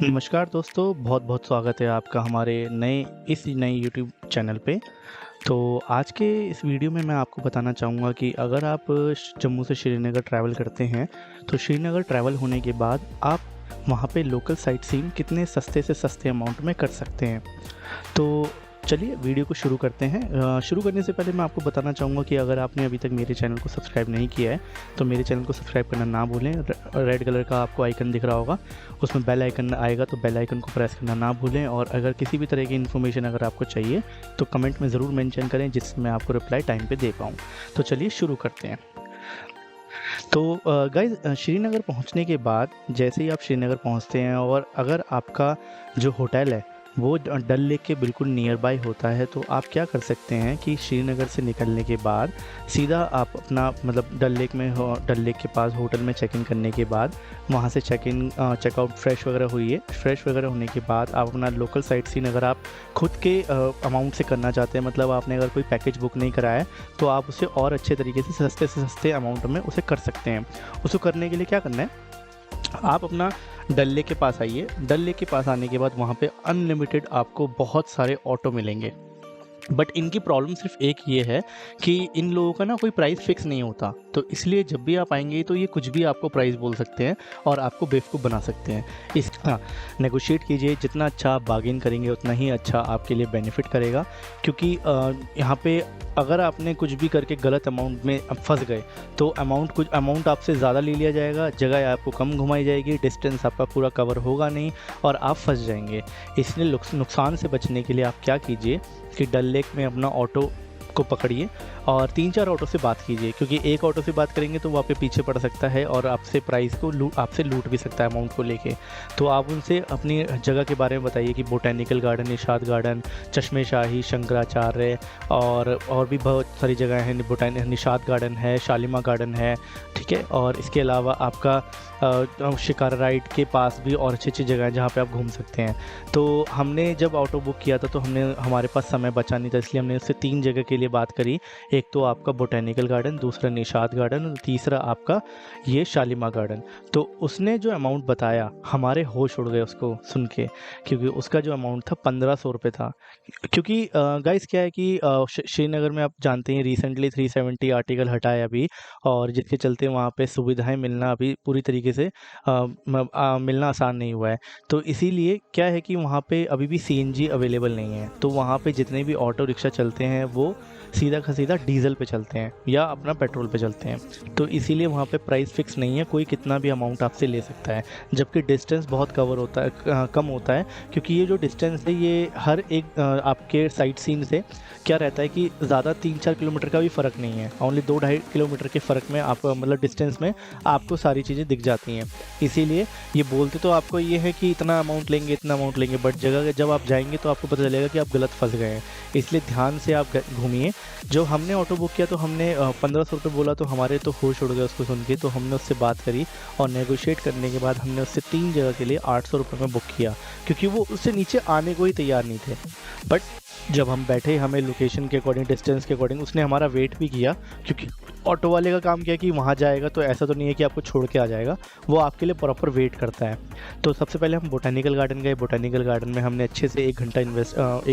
नमस्कार दोस्तों, बहुत-बहुत स्वागत है आपका हमारे नए यूट्यूब चैनल पे। तो आज के इस वीडियो में मैं आपको बताना चाहूँगा कि अगर आप जम्मू से श्रीनगर ट्रैवल करते हैं, तो श्रीनगर ट्रैवल होने के बाद आप वहाँ पे लोकल साइट सीइंग कितने सस्ते से सस्ते अमाउंट में कर सकते हैं। तो चलिए वीडियो को शुरू करते हैं। शुरू करने से पहले मैं आपको बताना चाहूँगा कि अगर आपने अभी तक मेरे चैनल को सब्सक्राइब नहीं किया है, तो मेरे चैनल को सब्सक्राइब करना ना भूलें। रेड कलर का आपको आइकन दिख रहा होगा, उसमें बेल आइकन आएगा, तो बेल आइकन को प्रेस करना ना भूलें। और अगर किसी भी तरह की इन्फॉर्मेशन अगर आपको चाहिए, तो कमेंट में ज़रूर मेंशन करें, जिससे मैं आपको रिप्लाई टाइम पे दे पाऊँ। तो चलिए शुरू करते हैं। तो गाइज़, श्रीनगर पहुँचने के बाद जैसे ही आप श्रीनगर पहुँचते हैं और अगर आपका जो होटल है वो डल लेक के बिल्कुल नियर बाय होता है, तो आप क्या कर सकते हैं कि श्रीनगर से निकलने के बाद सीधा आप अपना मतलब डल लेक के पास होटल में चेक इन करने के बाद वहाँ से चेकआउट फ्रेश वगैरह हुई। फ्रेश वगैरह होने के बाद आप अपना लोकल साइट सीन अगर आप खुद के अमाउंट से करना चाहते हैं, मतलब आपने अगर कोई पैकेज बुक नहीं कराया है, तो आप उसे और अच्छे तरीके से सस्ते अमाउंट में उसे कर सकते हैं। उसको करने के लिए क्या करना है, आप अपना डल लेक के पास आइए। डल लेक के पास आने के बाद वहाँ पे अनलिमिटेड आपको बहुत सारे ऑटो मिलेंगे। बट इनकी प्रॉब्लम सिर्फ एक ये है कि इन लोगों का ना कोई प्राइस फिक्स नहीं होता, तो इसलिए जब भी आप आएंगे तो ये कुछ भी आपको प्राइस बोल सकते हैं और आपको बेवकूफ़ बना सकते हैं। नेगोशिएट कीजिए, जितना अच्छा आप बार्गेन करेंगे उतना ही अच्छा आपके लिए बेनिफिट करेगा। क्योंकि यहाँ पे अगर आपने कुछ भी करके गलत अमाउंट में फंस गए, तो कुछ अमाउंट आपसे ज़्यादा ले लिया जाएगा, जगह आपको कम घुमाई जाएगी, डिस्टेंस आपका पूरा कवर होगा नहीं और आप फंस जाएंगे। इसलिए नुकसान से बचने के लिए आप क्या कीजिए कि डल लेक में अपना ऑटो को पकड़िए और 3-4 ऑटो से बात कीजिए, क्योंकि एक ऑटो से बात करेंगे तो वो आप पे पीछे पड़ सकता है और आपसे प्राइस को आपसे लूट भी सकता है अमाउंट को लेके। तो आप उनसे अपनी जगह के बारे में बताइए कि बोटैनिकल गार्डन, निशात गार्डन, चश्मे शाही, शंकराचार्य और भी बहुत सारी जगह हैं। निशात गार्डन है, शालीमार गार्डन है, ठीक है। और इसके अलावा आपका शिकारा राइड के पास भी और अच्छी जगह है जहाँ पे आप घूम सकते हैं। तो हमने जब ऑटो बुक किया था तो हमारे पास समय बचा नहीं था, इसलिए हमने उससे 3 जगह के लिए बात करी। एक तो आपका बोटैनिकल गार्डन, दूसरा निशात गार्डन और तीसरा आपका ये शालीमार गार्डन। तो उसने जो अमाउंट बताया, हमारे होश उड़ गए उसको सुन के, क्योंकि उसका जो अमाउंट था 1500 रुपये था। क्योंकि गाइस क्या है कि श्रीनगर में आप जानते हैं रिसेंटली 370 आर्टिकल हटा है अभी, और जिसके चलते वहाँ पे सुविधाएं मिलना अभी पूरी तरीके से मिलना आसान नहीं हुआ है। तो इसीलिए क्या है कि वहाँ पे अभी भी सीएनजी अवेलेबल नहीं है, तो वहाँ पे जितने भी ऑटो रिक्शा चलते हैं वो सीधा का सीधा डीजल पे चलते हैं या अपना पेट्रोल पे चलते हैं। तो इसीलिए वहाँ पे प्राइस फिक्स नहीं है, कोई कितना भी अमाउंट आपसे ले सकता है, जबकि डिस्टेंस बहुत कम होता है। क्योंकि ये जो डिस्टेंस है ये हर एक आपके साइट सीन से क्या रहता है कि ज़्यादा 3-4 किलोमीटर का भी फ़र्क नहीं है, ओनली 2-2.5 किलोमीटर के फ़र्क में आप मतलब डिस्टेंस में आपको सारी चीज़ें दिख जाती हैं। इसीलिए ये बोलते तो आपको ये है कि इतना अमाउंट लेंगे, बट जगह जब आप जाएंगे तो आपको पता चलेगा कि आप गलत फंस गए हैं। इसलिए ध्यान से आप घूमिए। जो हमने ऑटो बुक किया तो हमने 1500 रुपये बोला, तो हमारे तो होश उड़ गए उसको सुन के। तो हमने उससे बात करी और नेगोशिएट करने के बाद हमने उससे 3 जगह के लिए 800 रुपये में बुक किया, क्योंकि वो उससे नीचे आने को ही तैयार नहीं थे। बट जब हम बैठे, हमें लोकेशन के अकॉर्डिंग, डिस्टेंस के अकॉर्डिंग उसने हमारा वेट भी किया, क्योंकि ऑटो वाले का काम क्या है कि वहाँ जाएगा तो ऐसा तो नहीं है कि आपको छोड़ के आ जाएगा, वो आपके लिए प्रॉपर वेट करता है। तो सबसे पहले हम बोटैनिकल गार्डन गए। बोटैनिकल गार्डन में हमने अच्छे से 1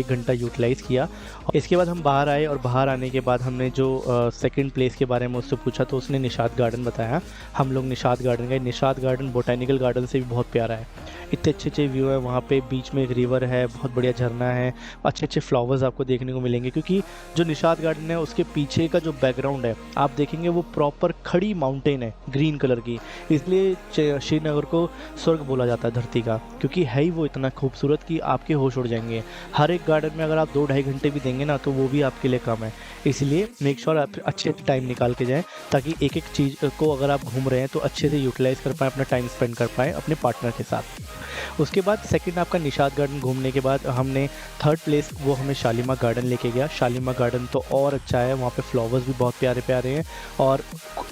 घंटा यूटिलाइज़ किया। इसके बाद हम बाहर आए और बाहर आने के बाद हमने जो सेकंड प्लेस के बारे में उससे पूछा, तो उसने निशात गार्डन बताया। हम लोग निशात गार्डन गए। निशात गार्डन बोटैनिकल गार्डन से भी बहुत प्यारा है, इतने अच्छे व्यू है वहाँ पे। बीच में एक रिवर है, बहुत बढ़िया झरना है, अच्छे फ्लावर्स आपको देखने को मिलेंगे। क्योंकि जो निशात गार्डन है उसके पीछे का जो बैकग्राउंड है आप देखेंगे वो प्रॉपर खड़ी माउंटेन है ग्रीन कलर की, इसलिए श्रीनगर को स्वर्ग बोला जाता है धरती का, क्योंकि है ही वो इतना खूबसूरत कि आपके होश उड़ जाएंगे। हर एक गार्डन में अगर आप 2-2.5 घंटे भी देंगे ना, तो वो भी आपके लिए कम है। इसलिए मेक श्योर आप अच्छे टाइम निकाल के जाएँ, ताकि एक एक चीज़ को अगर आप घूम रहे हैं तो अच्छे से यूटिलाइज़ कर पाएँ, अपना टाइम स्पेंड कर पाएँ अपने पार्टनर के साथ। उसके बाद सेकंड आपका निशात गार्डन घूमने के बाद हमने थर्ड प्लेस वो हमें शालीमार गार्डन लेके गया। शालीमार गार्डन तो और अच्छा है, वहाँ पे फ्लावर्स भी बहुत प्यारे प्यारे हैं और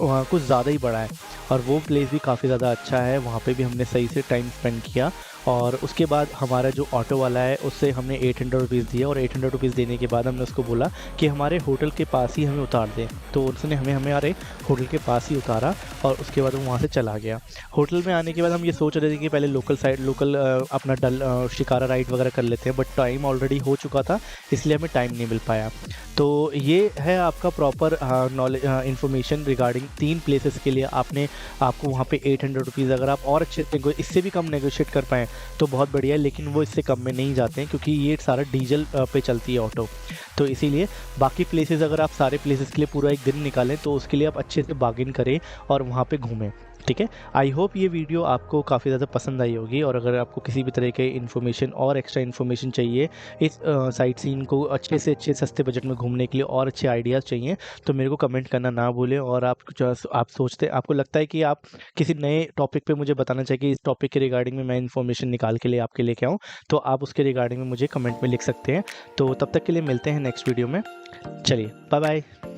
कुछ ज़्यादा ही बड़ा है, और वो प्लेस भी काफ़ी ज़्यादा अच्छा है। वहाँ पे भी हमने सही से टाइम स्पेंड किया और उसके बाद हमारा जो ऑटो वाला है उससे हमने 800 रुपीज़ दिया, और 800 रुपीज़ देने के बाद हमने उसको बोला कि हमारे होटल के पास ही हमें उतार दें। तो उसने हमें हमारे होटल के पास ही उतारा और उसके बाद वो वहाँ से चला गया। होटल में आने के बाद हम ये सोच रहे थे कि पहले लोकल अपना शिकारा राइड वगैरह कर लेते हैं, बट टाइम ऑलरेडी हो चुका था, इसलिए हमें टाइम नहीं मिल पाया। तो ये है आपका proper knowledge information regarding 3 places के लिए। आपको वहाँ पे 800 रुपीज़, अगर आप और अच्छे इससे भी कम नेगोशिएट कर पाएँ तो बहुत बढ़िया है, लेकिन वो इससे कम में नहीं जाते हैं क्योंकि ये सारा डीजल पे चलती है ऑटो। तो इसीलिए बाकी प्लेसेस, अगर आप सारे प्लेसेस के लिए पूरा एक दिन निकालें तो उसके लिए आप अच्छे से बार्गेन करें और वहाँ पे घूमें। ठीक है, आई होप ये वीडियो आपको काफ़ी ज़्यादा पसंद आई होगी, और अगर आपको किसी भी तरह के इन्फॉर्मेशन और एक्स्ट्रा इन्फॉर्मेशन चाहिए इस साइट सीन को अच्छे से अच्छे सस्ते बजट में घूमने के लिए, और अच्छे आइडियाज़ चाहिए, तो मेरे को कमेंट करना ना भूलें। और आपको लगता है कि आप किसी नए टॉपिक पे मुझे बताना चाहिए कि इस टॉपिक के रिगार्डिंग में मैं इन्फॉर्मेशन निकाल के लिए आपके लेके आऊँ, तो आप उसके रिगार्डिंग में मुझे कमेंट में लिख सकते हैं। तो तब तक के लिए मिलते हैं नेक्स्ट वीडियो में। चलिए, बाय बाय।